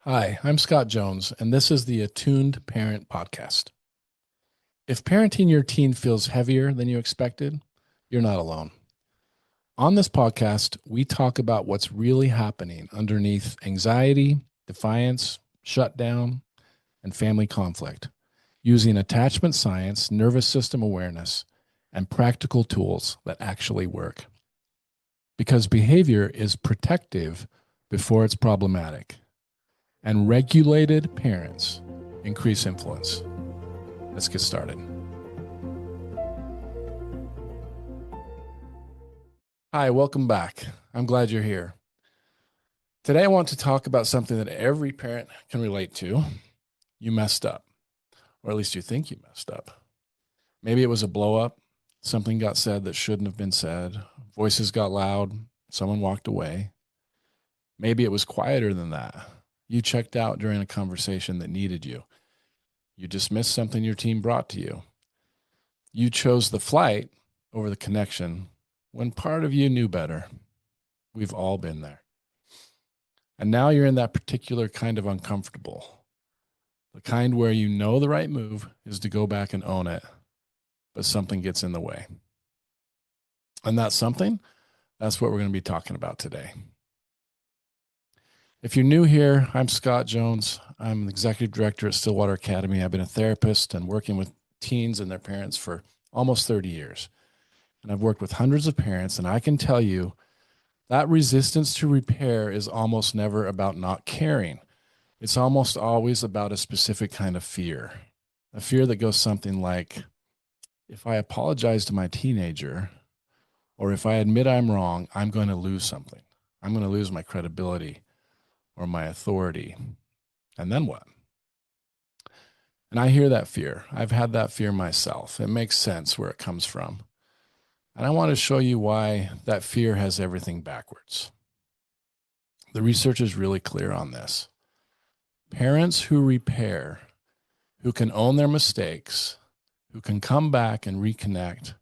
Hi, I'm Scott Jones, and this is the Attuned Parent Podcast. If parenting your teen feels heavier than you expected, you're not alone. On this podcast, we talk about what's really happening underneath anxiety, defiance, shutdown, and family conflict, using attachment science, nervous system awareness, and practical tools that actually work. Because behavior is protective before it's problematic, and regulated parents increase influence. Let's get started. Hi, welcome back. I'm glad you're here. Today, I want to talk about something that every parent can relate to. You messed up, or at least you think you messed up. Maybe it was a blow up. Something got said that shouldn't have been said. Voices got loud. Someone walked away. Maybe it was quieter than that. You checked out during a conversation that needed you. You dismissed something your team brought to you. You chose the flight over the connection when part of you knew better. We've all been there. And now you're in that particular kind of uncomfortable, the kind where you know the right move is to go back and own it, but something gets in the way. And that's something, that's what we're going to be talking about today. If you're new here, I'm Scott Jones. I'm the executive director at Stillwater Academy. I've been a therapist and working with teens and their parents for almost 30 years. And I've worked with hundreds of parents, and I can tell you that resistance to repair is almost never about not caring. It's almost always about a specific kind of fear, a fear that goes something like, if I apologize to my teenager, or if I admit I'm wrong, I'm going to lose something. I'm going to lose my credibility or my authority. And then what? And I hear that fear. I've had that fear myself. It makes sense where it comes from. And I want to show you why that fear has everything backwards. The research is really clear on this. Parents who repair, who can own their mistakes, who can come back and reconnect,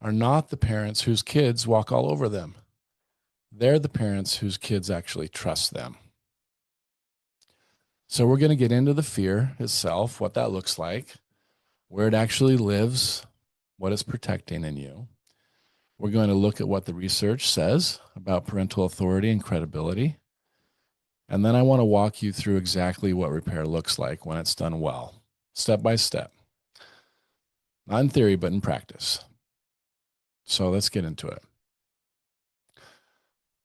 are not the parents whose kids walk all over them. They're the parents whose kids actually trust them. So we're going to get into the fear itself, what that looks like, where it actually lives, what it's protecting in you. We're going to look at what the research says about parental authority and credibility. And then I want to walk you through exactly what repair looks like when it's done well, step by step. Not in theory, but in practice. So let's get into it.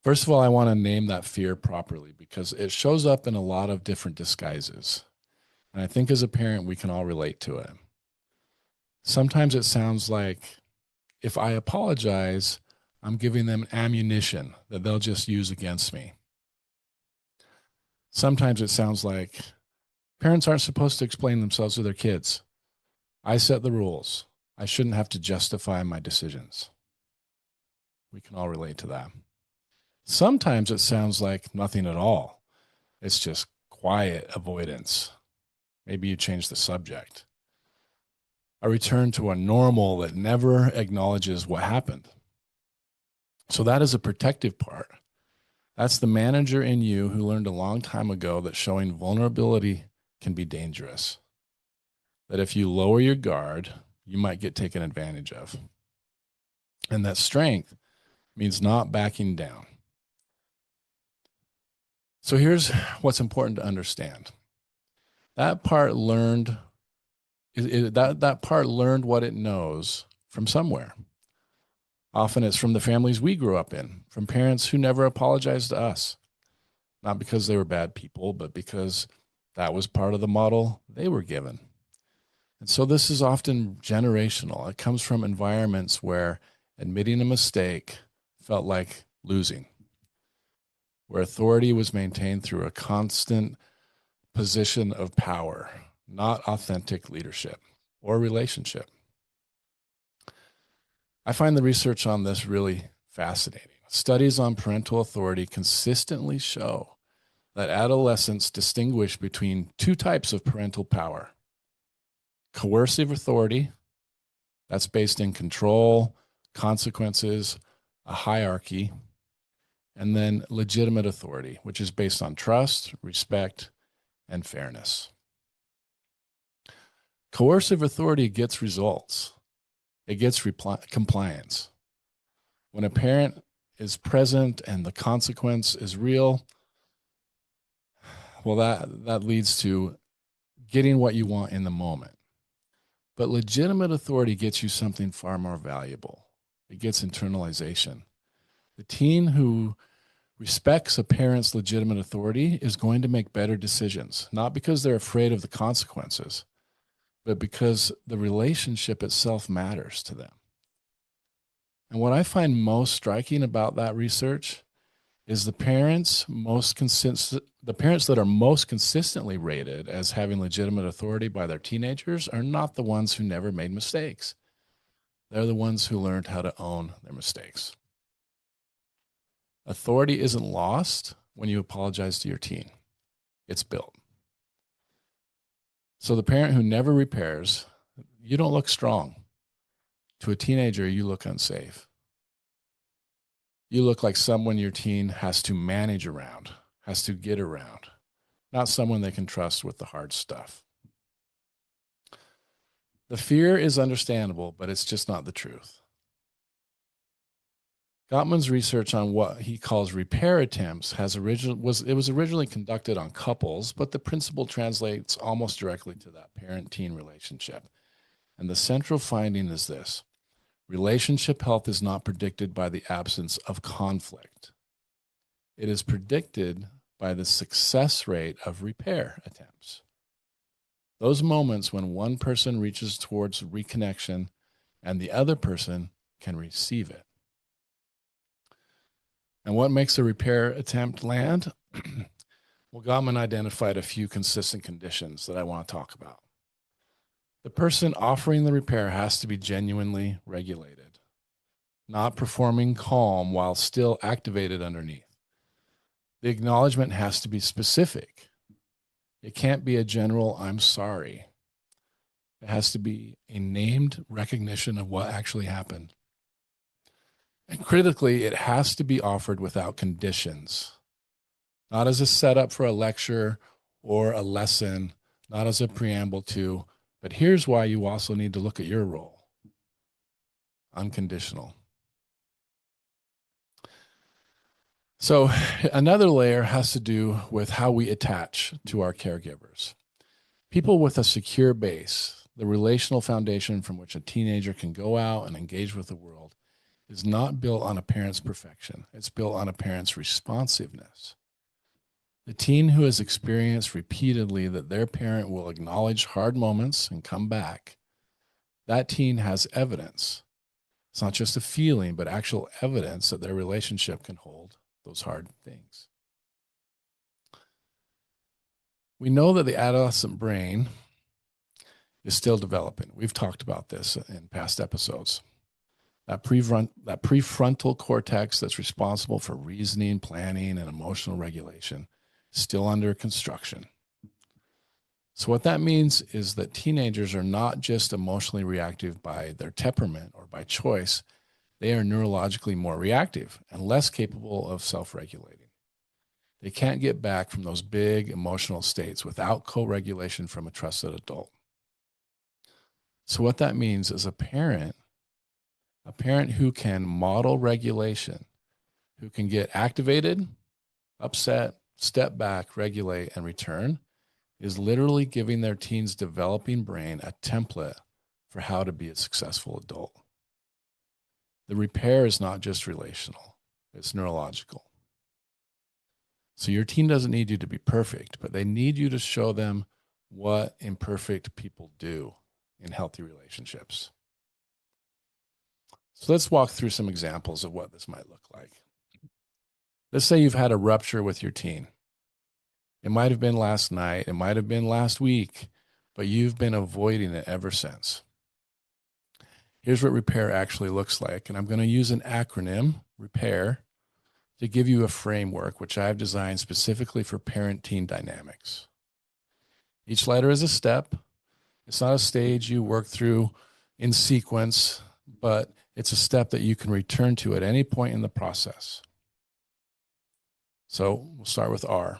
First of all, I want to name that fear properly because it shows up in a lot of different disguises. And I think as a parent, we can all relate to it. Sometimes it sounds like if I apologize, I'm giving them ammunition that they'll just use against me. Sometimes it sounds like parents aren't supposed to explain themselves to their kids. I set the rules. I shouldn't have to justify my decisions. We can all relate to that. Sometimes it sounds like nothing at all. It's just quiet avoidance. Maybe you change the subject. A return to a normal that never acknowledges what happened. So that is a protective part. That's the manager in you who learned a long time ago that showing vulnerability can be dangerous. That if you lower your guard, you might get taken advantage of. And that strength means not backing down. So here's what's important to understand. That part learned that part learned what it knows from somewhere. Often it's from the families we grew up in, from parents who never apologized to us. Not because they were bad people, but because that was part of the model they were given. And so this is often generational. It comes from environments where admitting a mistake felt like losing, where authority was maintained through a constant position of power, not authentic leadership or relationship. I find the research on this really fascinating. Studies on parental authority consistently show that adolescents distinguish between two types of parental power. Coercive authority, that's based in control, consequences, a hierarchy, and then legitimate authority, which is based on trust, respect, and fairness. Coercive authority gets results. It gets compliance. When a parent is present and the consequence is real, well, that leads to getting what you want in the moment. But legitimate authority gets you something far more valuable. It gets internalization. The teen who respects a parent's legitimate authority is going to make better decisions, not because they're afraid of the consequences, but because the relationship itself matters to them. And what I find most striking about that research is the parents that are most consistently rated as having legitimate authority by their teenagers are not the ones who never made mistakes. They're the ones who learned how to own their mistakes. Authority isn't lost when you apologize to your teen. It's built. So the parent who never repairs, you don't look strong. To a teenager, you look unsafe. You look like someone your teen has to manage around, has to get around, not someone they can trust with the hard stuff. The fear is understandable, but it's just not the truth. Gottman's research on what he calls repair attempts was originally conducted on couples, but the principle translates almost directly to that parent-teen relationship. And the central finding is this: relationship health is not predicted by the absence of conflict. It is predicted by the success rate of repair attempts. Those moments when one person reaches towards reconnection and the other person can receive it. And what makes a repair attempt land? Well, Gottman identified a few consistent conditions that I want to talk about. The person offering the repair has to be genuinely regulated, not performing calm while still activated underneath. The acknowledgement has to be specific. It can't be a general, "I'm sorry." It has to be a named recognition of what actually happened. And critically, it has to be offered without conditions, not as a setup for a lecture or a lesson, not as a preamble to, but here's why you also need to look at your role. Unconditional. So another layer has to do with how we attach to our caregivers. People with a secure base, the relational foundation from which a teenager can go out and engage with the world, is not built on a parent's perfection. It's built on a parent's responsiveness. The teen who has experienced repeatedly that their parent will acknowledge hard moments and come back, that teen has evidence. It's not just a feeling, but actual evidence that their relationship can hold those hard things. We know that the adolescent brain is still developing. We've talked about this in past episodes. That prefrontal cortex that's responsible for reasoning, planning, and emotional regulation is still under construction. So what that means is that teenagers are not just emotionally reactive by their temperament or by choice. They are neurologically more reactive and less capable of self-regulating. They can't get back from those big emotional states without co-regulation from a trusted adult. So what that means is a parent who can model regulation, who can get activated, upset, step back, regulate, and return, is literally giving their teen's developing brain a template for how to be a successful adult. The repair is not just relational, it's neurological. So your teen doesn't need you to be perfect, but they need you to show them what imperfect people do in healthy relationships. So let's walk through some examples of what this might look like. Let's say you've had a rupture with your teen. It might have been last night, it might have been last week, but you've been avoiding it ever since. Here's what repair actually looks like, and I'm going to use an acronym, REPAIR, to give you a framework which I've designed specifically for parent-teen dynamics. Each letter is a step. It's not a stage you work through in sequence, but it's a step that you can return to at any point in the process. So we'll start with R.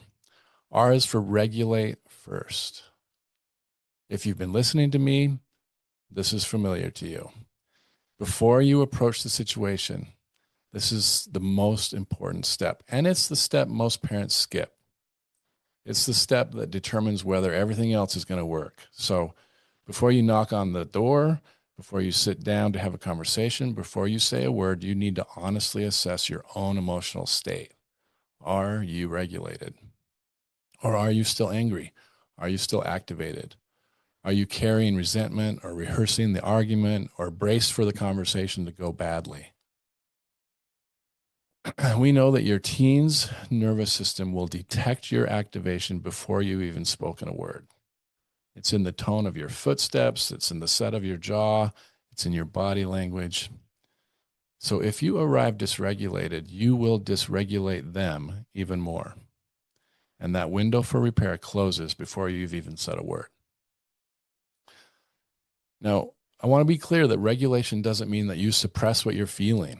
R is for regulate first. If you've been listening to me, this is familiar to you. Before you approach the situation, this is the most important step, and it's the step most parents skip. It's the step that determines whether everything else is going to work. So before you knock on the door, before you sit down to have a conversation, before you say a word, you need to honestly assess your own emotional state. Are you regulated? Or are you still angry? Are you still activated? Are you carrying resentment or rehearsing the argument or braced for the conversation to go badly? We know that your teen's nervous system will detect your activation before you've even spoken a word. It's in the tone of your footsteps, it's in the set of your jaw, it's in your body language. So if you arrive dysregulated, you will dysregulate them even more. And that window for repair closes before you've even said a word. Now, I want to be clear that regulation doesn't mean that you suppress what you're feeling.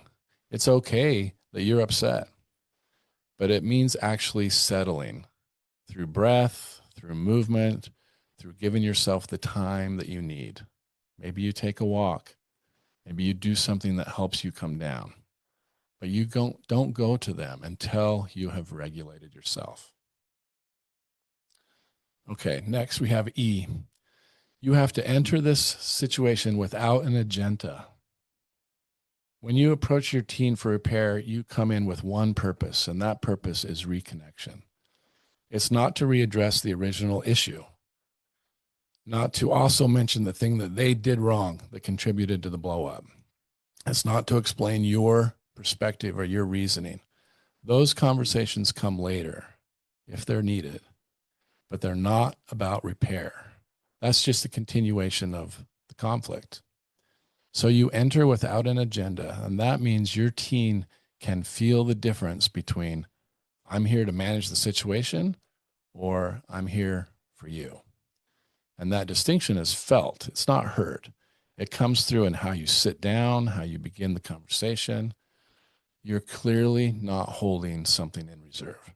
It's okay that you're upset, but it means actually settling through breath, through movement, through giving yourself the time that you need. Maybe you take a walk. Maybe you do something that helps you come down. But you don't go to them until you have regulated yourself. Okay, next we have E. You have to enter this situation without an agenda. When you approach your teen for repair, you come in with one purpose, and that purpose is reconnection. It's not to readdress the original issue, not to also mention the thing that they did wrong that contributed to the blow up. It's not to explain your perspective or your reasoning. Those conversations come later if they're needed, but they're not about repair. That's just a continuation of the conflict. So you enter without an agenda, and that means your teen can feel the difference between I'm here to manage the situation or I'm here for you. And that distinction is felt. It's not heard. It comes through in how you sit down, how you begin the conversation. You're clearly not holding something in reserve.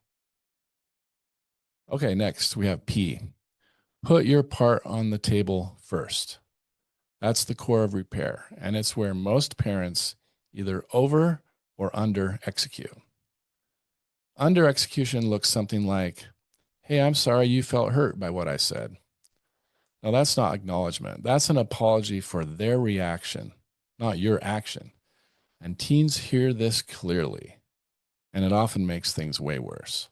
Okay, next we have P. Put your part on the table first. That's the core of repair, and it's where most parents either over or under execute. Under execution looks something like, hey, I'm sorry you felt hurt by what I said. Now, that's not acknowledgement. That's an apology for their reaction, not your action. And teens hear this clearly, and it often makes things way worse.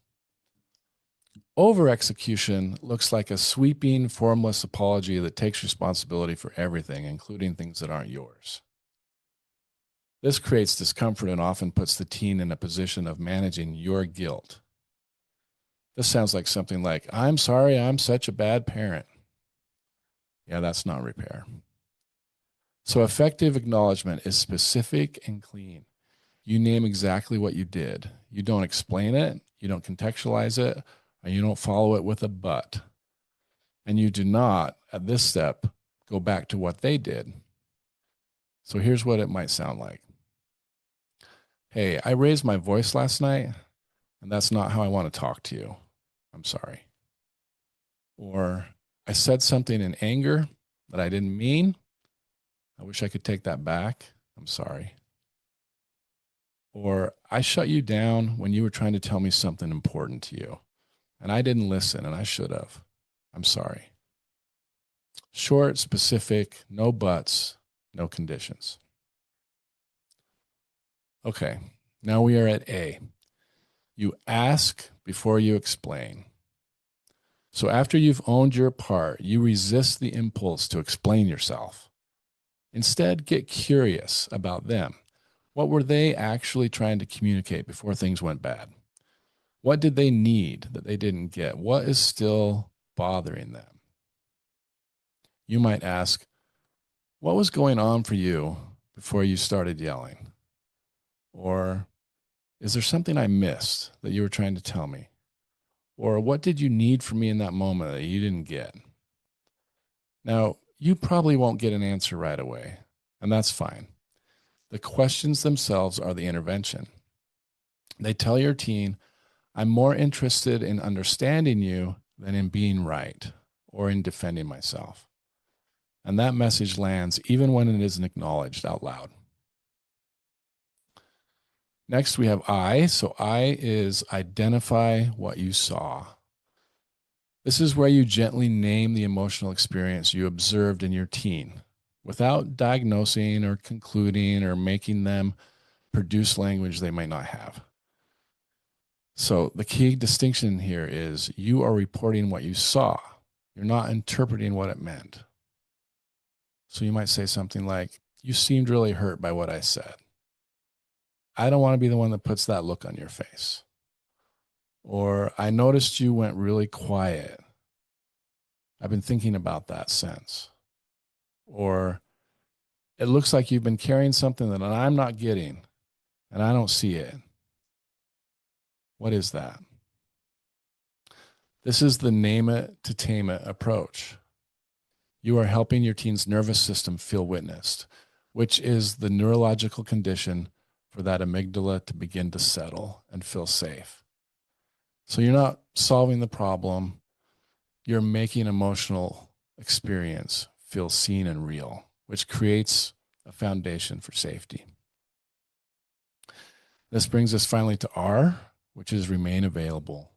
Over execution looks like a sweeping, formless apology that takes responsibility for everything, including things that aren't yours. This creates discomfort and often puts the teen in a position of managing your guilt. This sounds like something like, I'm sorry, I'm such a bad parent. Yeah, that's not repair. So effective acknowledgement is specific and clean. You name exactly what you did. You don't explain it, you don't contextualize it, and you don't follow it with a but. And you do not, at this step, go back to what they did. So here's what it might sound like. Hey, I raised my voice last night, and that's not how I want to talk to you. I'm sorry. Or I said something in anger that I didn't mean. I wish I could take that back. I'm sorry. Or I shut you down when you were trying to tell me something important to you, and I didn't listen, and I should have. I'm sorry. Short, specific, no buts, no conditions. Okay, now we are at A. You ask before you explain. So after you've owned your part, you resist the impulse to explain yourself. Instead, get curious about them. What were they actually trying to communicate before things went bad? What did they need that they didn't get? What is still bothering them? You might ask, what was going on for you before you started yelling? Or is there something I missed that you were trying to tell me? Or what did you need from me in that moment that you didn't get? Now, you probably won't get an answer right away, and that's fine. The questions themselves are the intervention. They tell your teen, I'm more interested in understanding you than in being right or in defending myself. And that message lands even when it isn't acknowledged out loud. Next, we have I. So I is identify what you saw. This is where you gently name the emotional experience you observed in your teen without diagnosing or concluding or making them produce language they might not have. So the key distinction here is you are reporting what you saw. You're not interpreting what it meant. So you might say something like, you seemed really hurt by what I said. I don't want to be the one that puts that look on your face. Or I noticed you went really quiet. I've been thinking about that since. Or it looks like you've been carrying something that I'm not getting and I don't see it. What is that? This is the name it to tame it approach. You are helping your teen's nervous system feel witnessed, which is the neurological condition for that amygdala to begin to settle and feel safe. So you're not solving the problem. You're making emotional experience feel seen and real, which creates a foundation for safety. This brings us finally to R, which is remain available.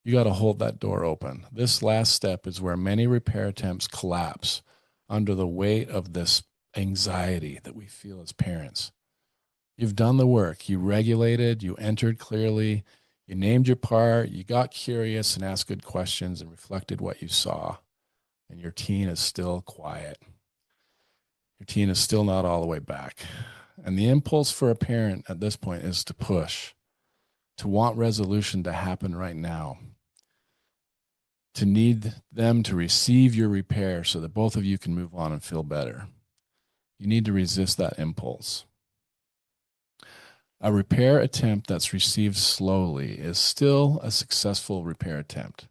You got to hold that door open. This last step is where many repair attempts collapse under the weight of this anxiety that we feel as parents. You've done the work. You regulated, you entered clearly, you named your part, you got curious and asked good questions and reflected what you saw. And your teen is still quiet. Your teen is still not all the way back. And the impulse for a parent at this point is to push, to want resolution to happen right now, to need them to receive your repair so that both of you can move on and feel better. You need to resist that impulse. A repair attempt that's received slowly is still a successful repair attempt.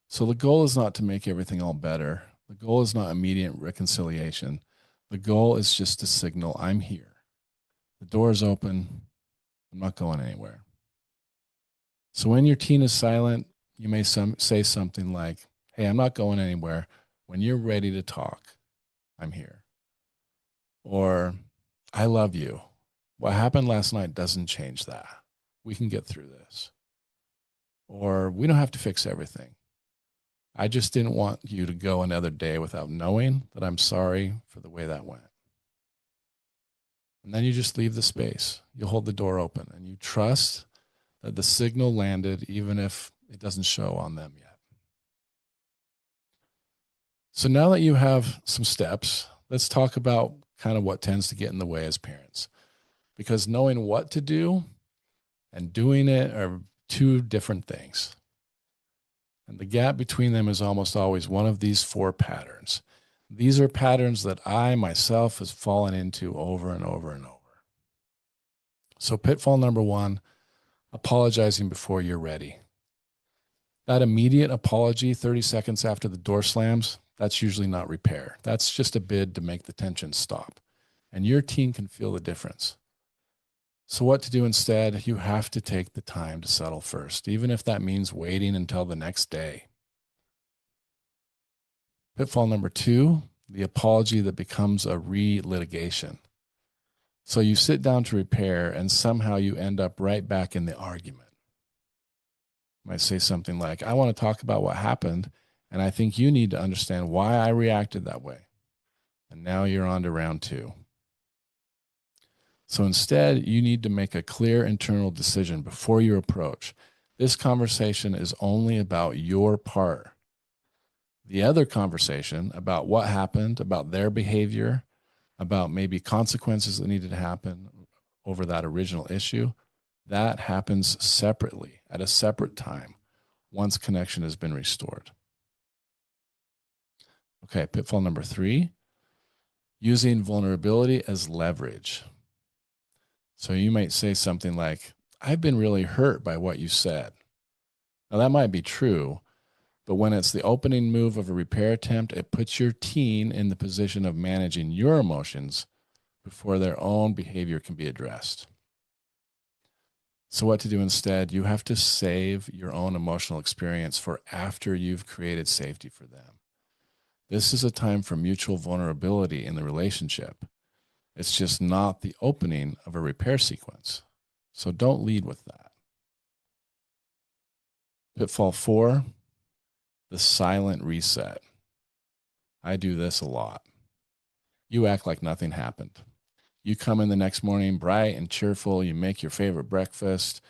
So the goal is not to make everything all better. The goal is not immediate reconciliation. The goal is just to signal, I'm here. The door is open. I'm not going anywhere. So when your teen is silent, you may say something like, hey, I'm not going anywhere. When you're ready to talk, I'm here. Or, I love you. What happened last night doesn't change that. We can get through this. Or, we don't have to fix everything. I just didn't want you to go another day without knowing that I'm sorry for the way that went. And then you just leave the space. You hold the door open and you trust that the signal landed even if it doesn't show on them yet. So now that you have some steps, let's talk about kind of what tends to get in the way as parents. Because knowing what to do and doing it are two different things. And the gap between them is almost always one of these four patterns. These are patterns that I myself has fallen into over and over and over. So pitfall number one, apologizing before you're ready. That immediate apology 30 seconds after the door slams, that's usually not repair. That's just a bid to make the tension stop. And your teen can feel the difference. So what to do instead? You have to take the time to settle first, even if that means waiting until the next day. Pitfall number two, the apology that becomes a re-litigation. So you sit down to repair and somehow you end up right back in the argument. You might say something like, I want to talk about what happened, and I think you need to understand why I reacted that way. And now you're on to round two. So instead, you need to make a clear internal decision before you approach. This conversation is only about your part. The other conversation about what happened, about their behavior, about maybe consequences that needed to happen over that original issue, that happens separately at a separate time once connection has been restored. Okay, pitfall number three, using vulnerability as leverage. So you might say something like, I've been really hurt by what you said. Now that might be true, but when it's the opening move of a repair attempt, it puts your teen in the position of managing your emotions before their own behavior can be addressed. So, what to do instead? You have to save your own emotional experience for after you've created safety for them. This is a time for mutual vulnerability in the relationship. It's just not the opening of a repair sequence. So, don't lead with that. Pitfall 4, the silent reset. I do this a lot. You act like nothing happened. You come in the next morning bright and cheerful. You make your favorite breakfast.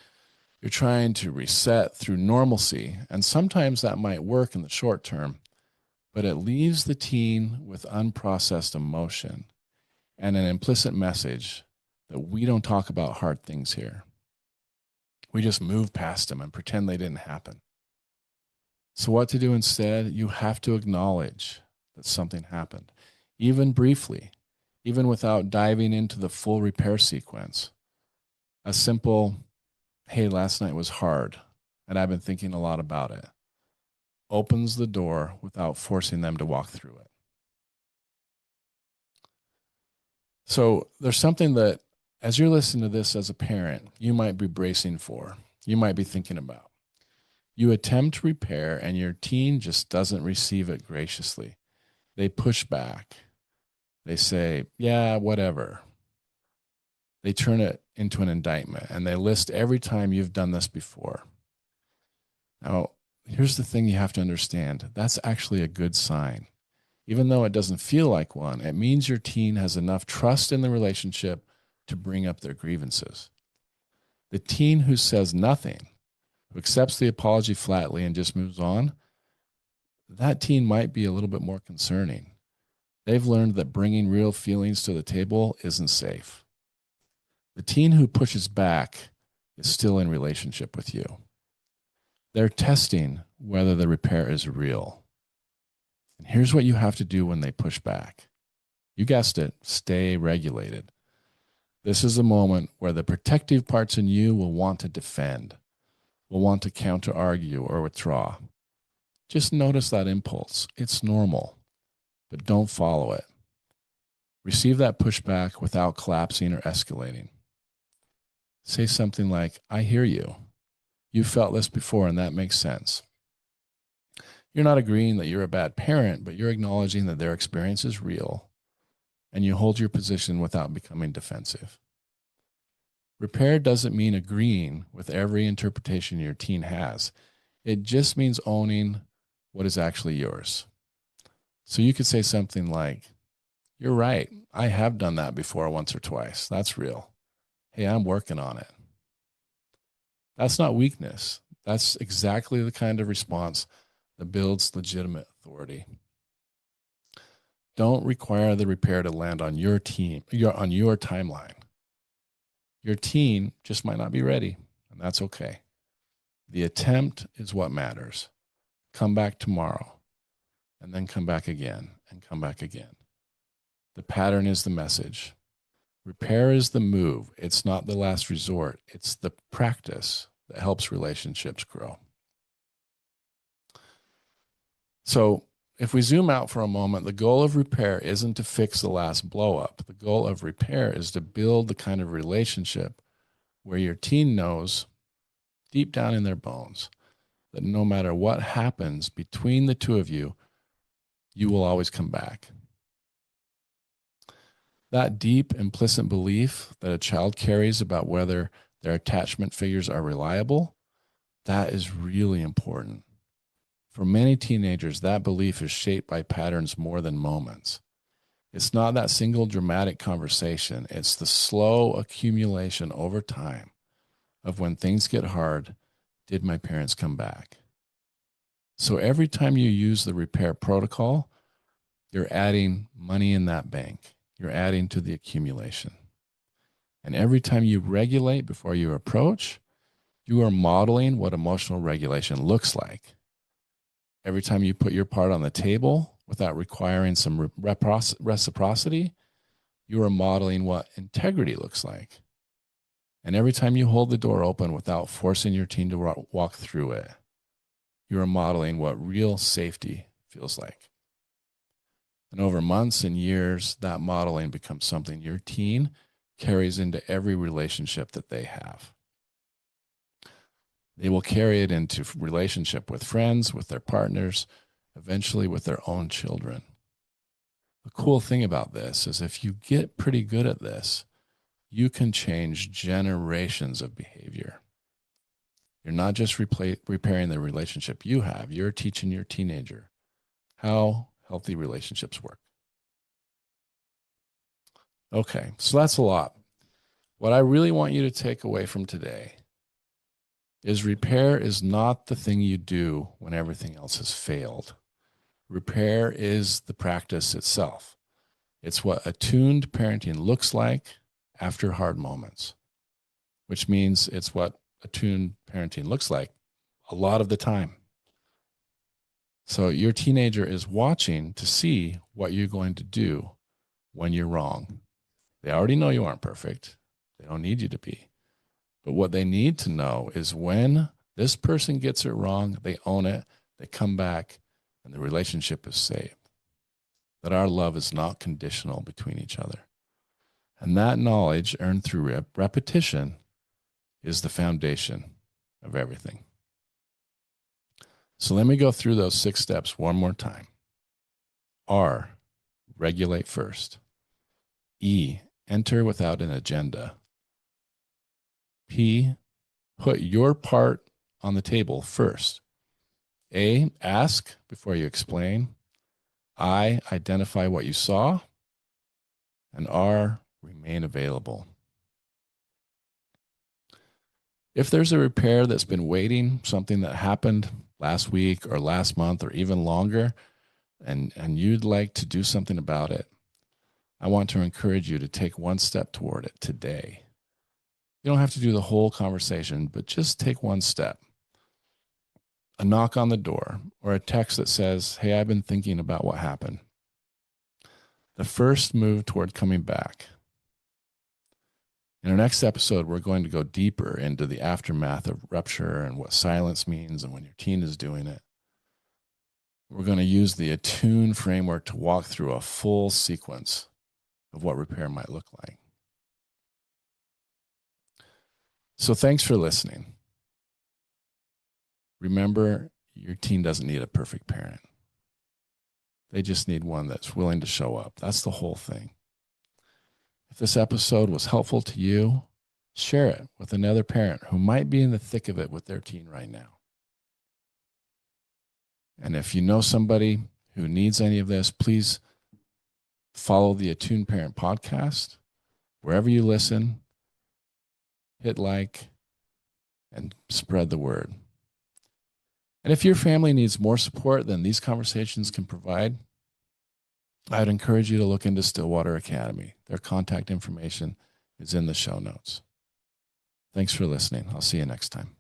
You're trying to reset through normalcy. And sometimes that might work in the short term, but it leaves the teen with unprocessed emotion and an implicit message that we don't talk about hard things here. We just move past them and pretend they didn't happen. So, what to do instead? You have to acknowledge that something happened, even briefly, even without diving into the full repair sequence. A simple, hey, last night was hard, and I've been thinking a lot about it, opens the door without forcing them to walk through it. So there's something that, as you're listening to this as a parent, you might be bracing for, you might be thinking about. You attempt to repair, and your teen just doesn't receive it graciously. They push back. They say, yeah, whatever. They turn it into an indictment, and they list every time you've done this before. Now, here's the thing you have to understand. That's actually a good sign. Even though it doesn't feel like one, it means your teen has enough trust in the relationship to bring up their grievances. The teen who says nothing, who accepts the apology flatly and just moves on, that teen might be a little bit more concerning. They've learned that bringing real feelings to the table isn't safe. The teen who pushes back is still in relationship with you. They're testing whether the repair is real. And here's what you have to do when they push back. You guessed it, stay regulated. This is a moment where the protective parts in you will want to defend, will want to counter argue or withdraw. Just notice that impulse. It's normal, but don't follow it. Receive that pushback without collapsing or escalating. Say something like, I hear you. You felt this before, and that makes sense. You're not agreeing that you're a bad parent, but you're acknowledging that their experience is real, and you hold your position without becoming defensive. Repair doesn't mean agreeing with every interpretation your teen has. It just means owning what is actually yours. So you could say something like, you're right. I have done that before once or twice. That's real. Hey, I'm working on it. That's not weakness. That's exactly the kind of response that builds legitimate authority. Don't require the repair to land on your timeline. Your teen just might not be ready, and that's okay. The attempt is what matters. Come back tomorrow, and then come back again, and come back again. The pattern is the message. Repair is the move. It's not the last resort. It's the practice that helps relationships grow. So if we zoom out for a moment, the goal of repair isn't to fix the last blow up. The goal of repair is to build the kind of relationship where your teen knows deep down in their bones that no matter what happens between the two of you, you will always come back. That deep implicit belief that a child carries about whether their attachment figures are reliable, that is really important. For many teenagers, that belief is shaped by patterns more than moments. It's not that single dramatic conversation. It's the slow accumulation over time of when things get hard, did my parents come back? So every time you use the repair protocol, you're adding money in that bank. You're adding to the accumulation. And every time you regulate before you approach, you are modeling what emotional regulation looks like. Every time you put your part on the table without requiring some reciprocity, you are modeling what integrity looks like. And every time you hold the door open without forcing your teen to walk through it, you are modeling what real safety feels like. And over months and years, that modeling becomes something your teen carries into every relationship that they have. They will carry it into relationship with friends, with their partners, eventually with their own children. The cool thing about this is if you get pretty good at this, you can change generations of behavior. You're not just repairing the relationship you have, you're teaching your teenager how healthy relationships work. Okay, so that's a lot. What I really want you to take away from today is repair is not the thing you do when everything else has failed. Repair is the practice itself. It's what attuned parenting looks like after hard moments, which means it's what attuned parenting looks like a lot of the time. So your teenager is watching to see what you're going to do when you're wrong. They already know you aren't perfect. They don't need you to be. But what they need to know is when this person gets it wrong, they own it, they come back, and the relationship is saved. That our love is not conditional between each other. And that knowledge earned through repetition is the foundation of everything. So let me go through those 6 steps one more time. R, regulate first. E, enter without an agenda. P, put your part on the table first. A, ask before you explain. I, identify what you saw. And R, remain available. If there's a repair that's been waiting, something that happened last week or last month or even longer, and you'd like to do something about it, I want to encourage you to take one step toward it today. You don't have to do the whole conversation, but just take one step. A knock on the door or a text that says, hey, I've been thinking about what happened. The first move toward coming back. In our next episode, we're going to go deeper into the aftermath of rupture and what silence means and when your teen is doing it. We're going to use the attune framework to walk through a full sequence of what repair might look like. So thanks for listening. Remember, your teen doesn't need a perfect parent. They just need one that's willing to show up. That's the whole thing. If this episode was helpful to you, share it with another parent who might be in the thick of it with their teen right now. And if you know somebody who needs any of this, please follow the Attuned Parent podcast. Wherever you listen, hit like and spread the word. And if your family needs more support than these conversations can provide, I'd encourage you to look into Stillwater Academy. Their contact information is in the show notes. Thanks for listening. I'll see you next time.